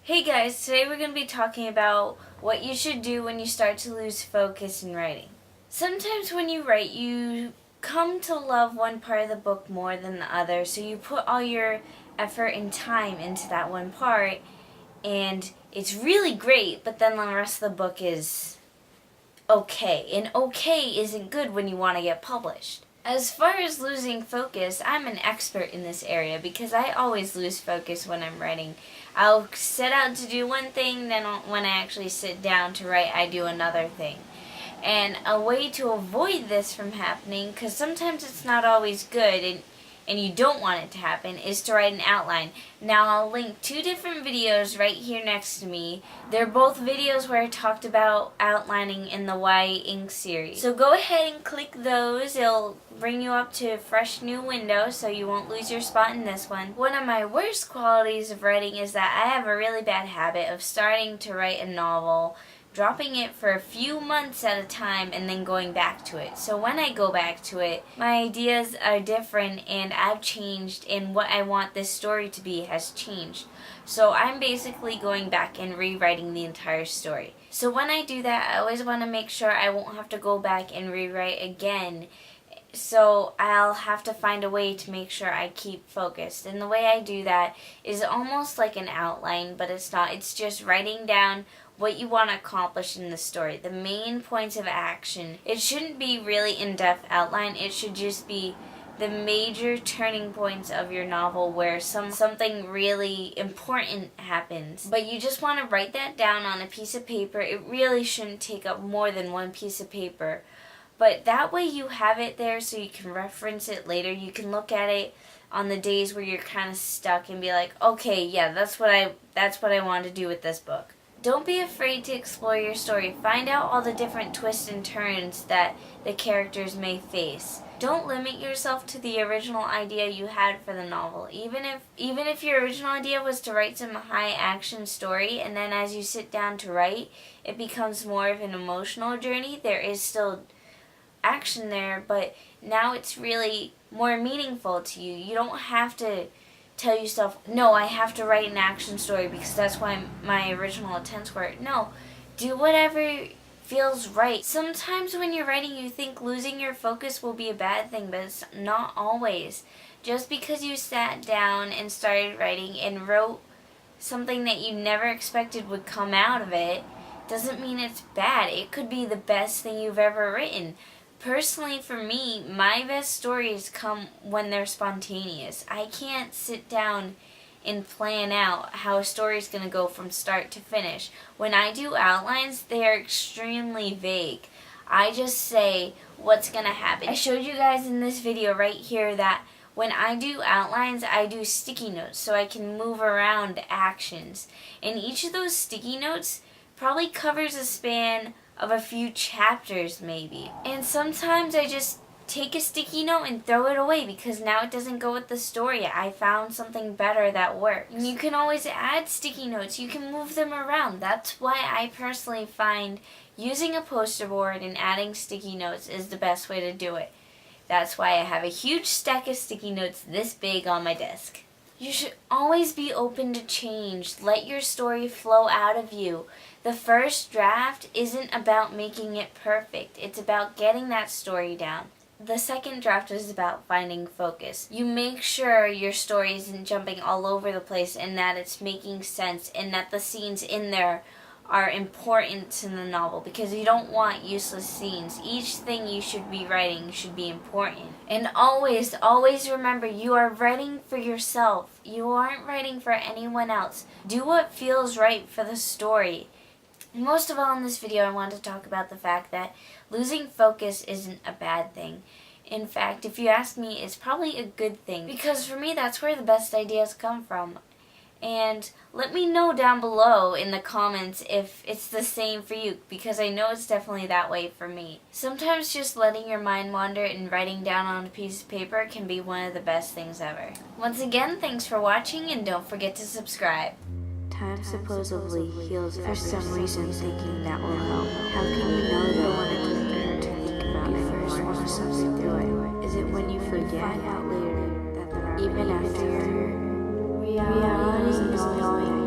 Hey guys, today we're going to be talking about what you should do when you start to lose focus in writing. Sometimes when you write, you come to love one part of the book more than the other, so you put all your effort and time into that one part, and it's really great, but then the rest of the book is okay. And okay isn't good when you want to get published. As far as losing focus, I'm an expert in this area because I always lose focus when I'm writing. I'll set out to do one thing, then when I actually sit down to write, I do another thing. And a way to avoid this from happening, because sometimes it's not always good and you don't want it to happen, is to write an outline. Now I'll link two different videos right here next to me. They're both videos where I talked about outlining in the YA Ink series. So go ahead and click those. It'll bring you up to a fresh new window so you won't lose your spot in this one. One of my worst qualities of writing is that I have a really bad habit of starting to write a novel, dropping it for a few months at a time, and then going back to it. So when I go back to it, my ideas are different and I've changed, and what I want this story to be has changed. So I'm basically going back and rewriting the entire story. So when I do that, I always want to make sure I won't have to go back and rewrite again. So I'll have to find a way to make sure I keep focused. And the way I do that is almost like an outline, but it's not. It's just writing down what you want to accomplish in the story, the main points of action. It shouldn't be really in-depth outline. It should just be the major turning points of your novel where something really important happens. But you just want to write that down on a piece of paper. It really shouldn't take up more than one piece of paper. But that way you have it there so you can reference it later. You can look at it on the days where you're kind of stuck and be like, okay, yeah, that's what I want to do with this book. Don't be afraid to explore your story. Find out all the different twists and turns that the characters may face. Don't limit yourself to the original idea you had for the novel. Even if your original idea was to write some high action story, and then as you sit down to write, it becomes more of an emotional journey. There is still action there, but now it's really more meaningful to you. You don't have to tell yourself, no, I have to write an action story because that's why my original intents were. No, do whatever feels right. Sometimes when you're writing, you think losing your focus will be a bad thing, but it's not always. Just because you sat down and started writing and wrote something that you never expected would come out of it doesn't mean it's bad. It could be the best thing you've ever written. Personally, for me, my best stories come when they're spontaneous. I can't sit down and plan out how a story's going to go from start to finish. When I do outlines, they are extremely vague. I just say what's going to happen. I showed you guys in this video right here that when I do outlines, I do sticky notes so I can move around actions. And each of those sticky notes probably covers a span of a few chapters maybe. And sometimes I just take a sticky note and throw it away because now it doesn't go with the story. I found something better that works. And you can always add sticky notes. You can move them around. That's why I personally find using a poster board and adding sticky notes is the best way to do it. That's why I have a huge stack of sticky notes this big on my desk. You should always be open to change. Let your story flow out of you. The first draft isn't about making it perfect. It's about getting that story down. The second draft is about finding focus. You make sure your story isn't jumping all over the place and that it's making sense and that the scenes in there are important to the novel because you don't want useless scenes. Each thing you should be writing should be important. And always, always remember, you are writing for yourself. You aren't writing for anyone else. Do what feels right for the story. Most of all in this video, I want to talk about the fact that losing focus isn't a bad thing. In fact, if you ask me, it's probably a good thing because for me, that's where the best ideas come from. And let me know down below in the comments if it's the same for you because I know it's definitely that way for me. Sometimes just letting your mind wander and writing down on a piece of paper can be one of the best things ever. Once again, thanks for watching and don't forget to subscribe. Time supposedly heals for some reason thinking that will help. How can you know that when it doesn't hurt to think about it? You first want to suffer through it. Is it when you forget? Find out later that even after you're hurt, reality is knowing